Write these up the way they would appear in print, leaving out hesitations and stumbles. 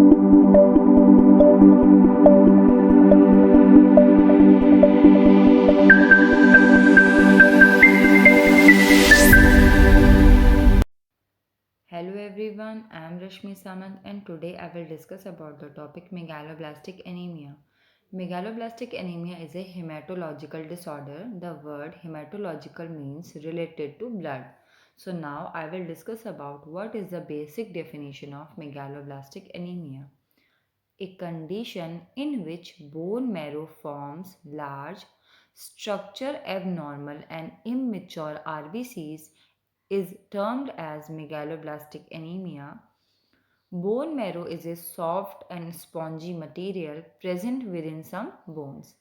Hello everyone, I am Rashmi Samant and today I will discuss about the topic megaloblastic anemia. Megaloblastic anemia is a hematological disorder. The word hematological means related to blood. So now I will discuss about what is the basic definition of megaloblastic anemia. A condition in which bone marrow forms large, structure abnormal and immature RBCs is termed as megaloblastic anemia. Bone marrow is a soft and spongy material present within some bones.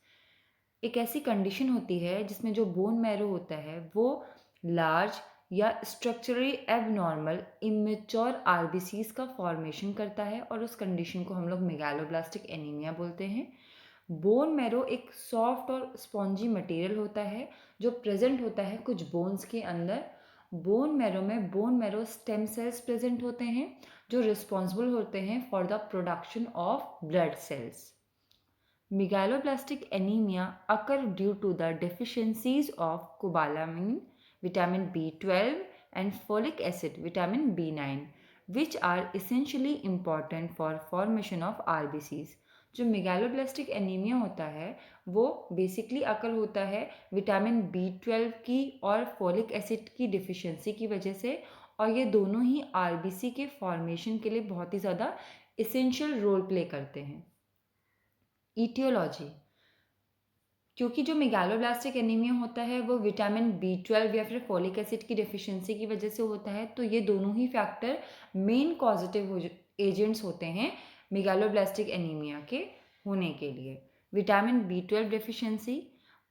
एक ऐसी condition होती है जिसमें जो bone marrow होता है वो large या स्ट्रक्चरली एबनॉर्मल इमेच्योर आरबीसीज का फॉर्मेशन करता है और उस कंडीशन को हम लोग मेगालोब्लास्टिक एनीमिया बोलते हैं। बोन मैरो एक सॉफ्ट और स्पॉन्जी मटेरियल होता है जो प्रेजेंट होता है कुछ बोन्स के अंदर। बोन मैरो में bone marrow stem cells present होते हैं जो रिस्पॉन्सिबल होते हैं for the production of blood cells. Megaloblastic anemia occur due to the deficiencies of cobalamin, vitamin B12 and folic acid, vitamin B9, which are essentially important for formation of RBCs. जो megaloblastic anaemia होता है वो basically अकर होता है vitamin B12 की और folic acid की deficiency की वजह से, और ये दोनों ही आरबीसी के फॉर्मेशन के लिए बहुत ही ज़्यादा इसेंशियल रोल प्ले करते हैं। ईटियोलॉजी, क्योंकि जो मेगालोब्लास्टिक एनीमिया होता है वो विटामिन B12 या फिर फोलिक एसिड की डेफिशिएंसी की वजह से होता है, तो ये दोनों ही फैक्टर मेन कॉजेटिव एजेंट्स होते हैं मेगालोब्लास्टिक एनीमिया के होने के लिए। Vitamin B12 deficiency,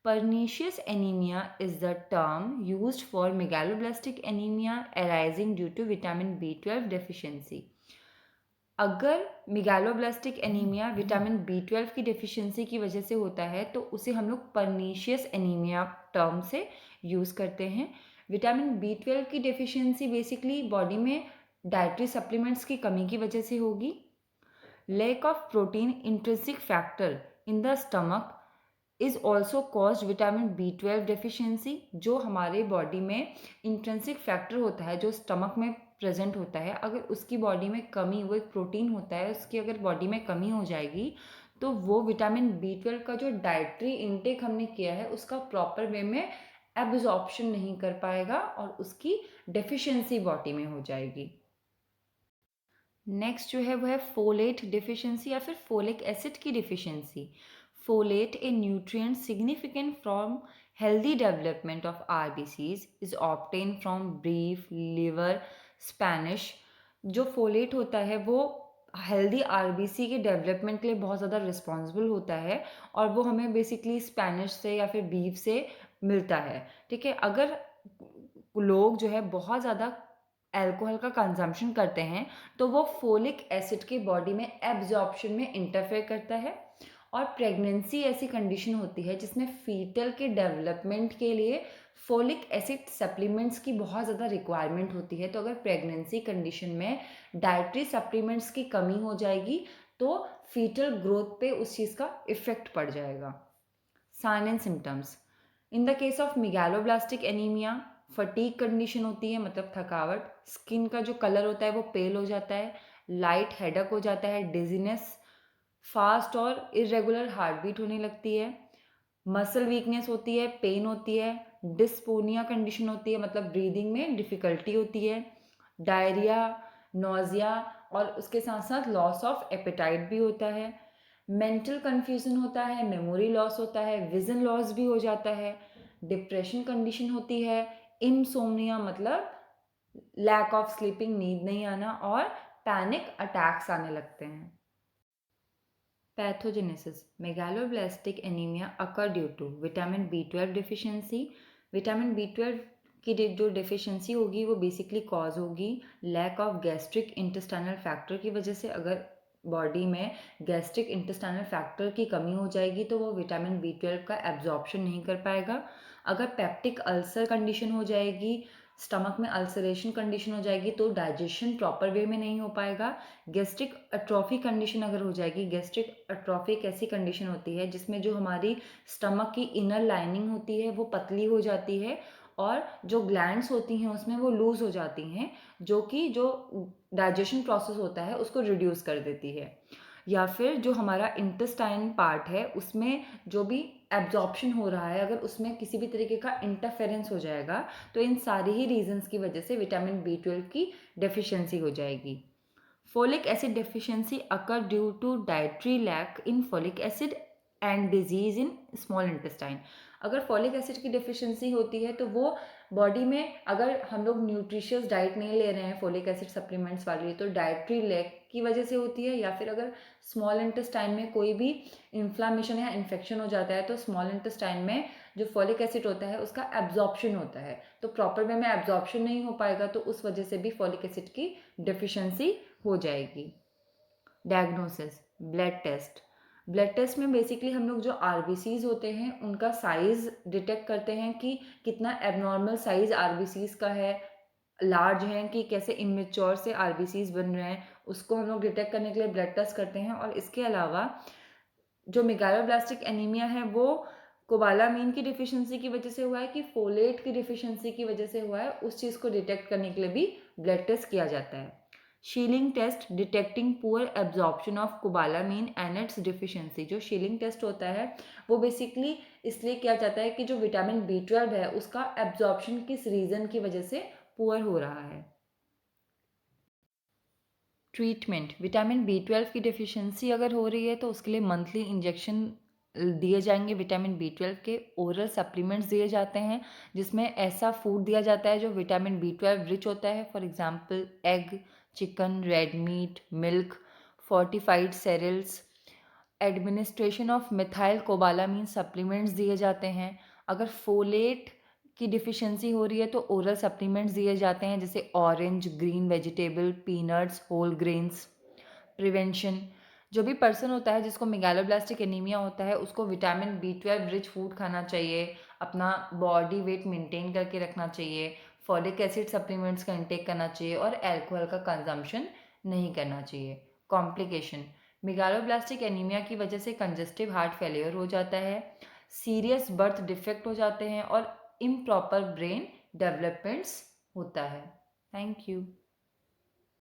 pernicious anemia is the term used for megaloblastic anemia arising due to vitamin B12 deficiency. अगर मेगालोब्लास्टिक एनीमिया विटामिन B12 की डेफिशिएंसी की वजह से होता है तो उसे हम लोग परनीशियस एनीमिया टर्म से यूज़ करते हैं। विटामिन B12 की डेफिशिएंसी बेसिकली बॉडी में डाइटरी सप्लीमेंट्स की कमी की वजह से होगी। Lack of protein intrinsic factor in the stomach is also caused vitamin B12 deficiency. जो हमारे बॉडी में इंट्रिंसिक फैक्टर होता है जो स्टमक में प्रेजेंट होता है, अगर उसकी बॉडी में कमी, वो एक प्रोटीन होता है, उसकी अगर बॉडी में कमी हो जाएगी तो वो विटामिन B12 का जो डाइटरी इनटेक हमने किया है उसका प्रॉपर वे में एब्जॉर्प्शन नहीं कर पाएगा और उसकी डेफिशिएंसी बॉडी में हो जाएगी। नेक्स्ट जो है वो है फोलेट डिफिशियंसी या फिर फोलिक एसिड की deficiency. Folate, A nutrient significant from healthy development of RBCs, is obtained from beef, liver, Spanish। जो फोलेट होता है वो हेल्दी आरबीसी के डेवलपमेंट के लिए बहुत ज़्यादा रिस्पॉन्सिबल होता है और वो हमें बेसिकली स्पेनिश से या फिर बीफ से मिलता है। ठीक है, अगर लोग जो है बहुत ज़्यादा अल्कोहल का कंजम्पशन करते हैं तो वो फोलिक एसिड की बॉडी में एब्जॉर्प्शन में इंटरफेयर करता है। और प्रेगनेंसी ऐसी कंडीशन होती है जिसमें फीटल के डेवलपमेंट के लिए फोलिक एसिड सप्लीमेंट्स की बहुत ज़्यादा रिक्वायरमेंट होती है। तो अगर प्रेगनेंसी कंडीशन में डाइटरी सप्लीमेंट्स की कमी हो जाएगी तो फीटल ग्रोथ पे उस चीज़ का इफ़ेक्ट पड़ जाएगा। Sign and symptoms, in the case of megaloblastic anaemia fatigue condition होती है, मतलब थकावट। स्किन का जो कलर होता है वो पेल हो जाता है, लाइट हेडक हो जाता है, डिजीनेस, फास्ट और इरेगुलर हार्ट बीट होने लगती है, मसल वीकनेस होती है, पेन होती है, डिस्पोनिया कंडीशन होती है, मतलब ब्रीदिंग में डिफ़िकल्टी होती है, डायरिया, नोज़िया और उसके साथ साथ लॉस ऑफ एपेटाइट भी होता है, मेंटल कन्फ्यूज़न होता है, मेमोरी लॉस होता है, विज़न लॉस भी हो जाता है, डिप्रेशन कंडीशन होती है, इनसोम्निया मतलब लैक ऑफ स्लीपिंग, नींद नहीं आना, और पैनिक अटैक्स आने लगते हैं। Pathogenesis, megaloblastic anaemia occur due to vitamin B12 deficiency. Vitamin B12 की जो डिफिशियंसी होगी वो बेसिकली कॉज होगी lack of gastric intestinal factor की वजह से। अगर बॉडी में गैस्ट्रिक इंटेस्टाइनल फैक्टर की कमी हो जाएगी तो वो विटामिन B12 का एब्जॉर्प्शन नहीं कर पाएगा। अगर पेप्टिक अल्सर कंडीशन हो जाएगी, स्टमक में अल्सरेशन कंडीशन हो जाएगी तो डाइजेशन प्रॉपर वे में नहीं हो पाएगा। गैस्ट्रिक अट्रोफी कंडीशन अगर हो जाएगी, गैस्ट्रिक अट्रोफी एक ऐसी कंडीशन होती है जिसमें जो हमारी स्टमक की इनर लाइनिंग होती है वो पतली हो जाती है और जो ग्लैंड्स होती हैं उसमें वो लूज हो जाती हैं, जो कि जो डाइजेशन प्रोसेस होता है उसको रिड्यूस कर देती है। या फिर जो हमारा इंटेस्टाइन पार्ट है उसमें जो भी एब्जॉर्प्शन हो रहा है, अगर उसमें किसी भी तरीके का इंटरफेरेंस हो जाएगा तो इन सारी ही रीजंस की वजह से विटामिन B12 की डेफिशिएंसी हो जाएगी। Folic acid deficiency occur due to dietary lack in folic acid and disease in small intestine. अगर फॉलिक एसिड की डेफिशिएंसी होती है तो वो बॉडी में, अगर हम लोग न्यूट्रिशियस डाइट नहीं ले रहे हैं फोलिक एसिड सप्लीमेंट्स वाली, तो डाइटरी लैक की वजह से होती है। या फिर अगर स्मॉल इंटेस्टाइन में कोई भी इन्फ्लामेशन या इन्फेक्शन हो जाता है तो स्मॉल इंटेस्टाइन में जो फॉलिक एसिड होता है उसका एब्जॉर्प्शन होता है, तो प्रॉपर वे में एब्जॉर्प्शन नहीं हो पाएगा, तो उस वजह से भी फॉलिक एसिड की डेफिशिएंसी हो जाएगी। Diagnosis, blood test. Blood test में बेसिकली हम लोग जो आरबीसीज होते हैं उनका साइज़ डिटेक्ट करते हैं कि कितना एबनॉर्मल साइज़ आरबीसीज का है, लार्ज हैं कि कैसे इमेच्योर से आरबीसीज बन रहे हैं, उसको हम लोग डिटेक्ट करने के लिए ब्लड टेस्ट करते हैं। और इसके अलावा जो मेगालोब्लास्टिक एनीमिया है वो कोबालामीन की डिफिशिएंसी की वजह से हुआ है कि फोलेट की डिफिशिएंसी की वजह से हुआ है, उस चीज़ को डिटेक्ट करने के लिए भी ब्लड टेस्ट किया जाता है। Schilling test detecting poor absorption of cobalamin and its deficiency. जो शीलिंग टेस्ट होता है वो बेसिकली इसलिए किया जाता है कि जो विटामिन B12 है उसका एब्जॉर्प्शन किस रीज़न की वजह से पुअर हो रहा है। ट्रीटमेंट, विटामिन B12 की डेफिशिएंसी अगर हो रही है तो उसके लिए मंथली इंजेक्शन दिए जाएंगे विटामिन B12 के। ओरल सप्लीमेंट्स दिए जाते हैं जिसमें ऐसा फूड दिया जाता है जो विटामिन B12 रिच होता है, for example egg, chicken, red meat, milk, fortified cereals. Administration of methyl cobalamin supplements दिए जाते हैं। अगर फोलेट की डिफिशिएंसी हो रही है तो ओरल सप्लीमेंट्स दिए जाते हैं जैसे orange, green vegetable, peanuts, whole grains. Prevention, जो भी पर्सन होता है जिसको मेगालोब्लास्टिक एनीमिया होता है उसको विटामिन B12 रिच फूड खाना चाहिए, अपना बॉडी वेट मेंटेन करके रखना चाहिए, फॉलिक एसिड सप्लीमेंट्स का इंटेक करना चाहिए और अल्कोहल का कंजम्पशन नहीं करना चाहिए। कॉम्प्लिकेशन, मेगालोब्लास्टिक एनीमिया की वजह से कंजेस्टिव हार्ट फेलियर हो जाता है, सीरियस बर्थ डिफेक्ट हो जाते हैं और इम्प्रॉपर ब्रेन डेवलपमेंट्स होता है। Thank you.